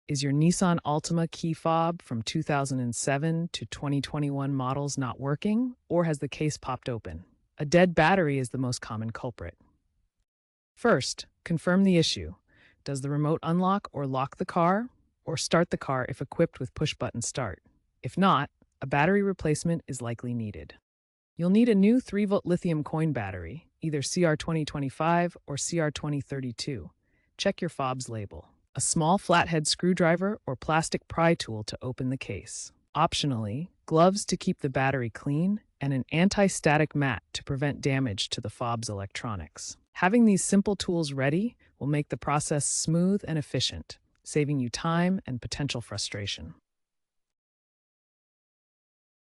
Is your Nissan Altima key fob from 2007 to 2021 models not working, or has the case popped open? A dead battery is the most common culprit. First, confirm the issue. Does the remote unlock or lock the car, or start the car if equipped with push-button start? If not, a battery replacement is likely needed. You'll need a new 3-volt lithium coin battery, either CR2025 or CR2032. Check your fob's label. A small flathead screwdriver or plastic pry tool to open the case. Optionally, gloves to keep the battery clean and an anti-static mat to prevent damage to the fob's electronics. Having these simple tools ready will make the process smooth and efficient, saving you time and potential frustration.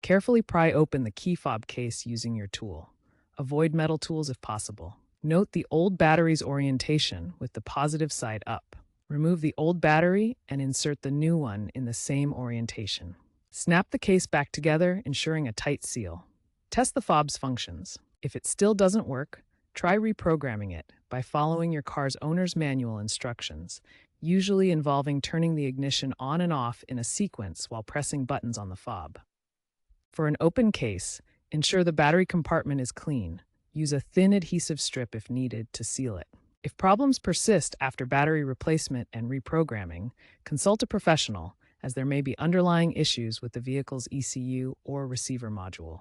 Carefully pry open the key fob case using your tool. Avoid metal tools if possible. Note the old battery's orientation with the positive side up. Remove the old battery and insert the new one in the same orientation. Snap the case back together, ensuring a tight seal. Test the fob's functions. If it still doesn't work, try reprogramming it by following your car's owner's manual instructions, usually involving turning the ignition on and off in a sequence while pressing buttons on the fob. For an open case, ensure the battery compartment is clean. Use a thin adhesive strip if needed to seal it. If problems persist after battery replacement and reprogramming, consult a professional, as there may be underlying issues with the vehicle's ECU or receiver module.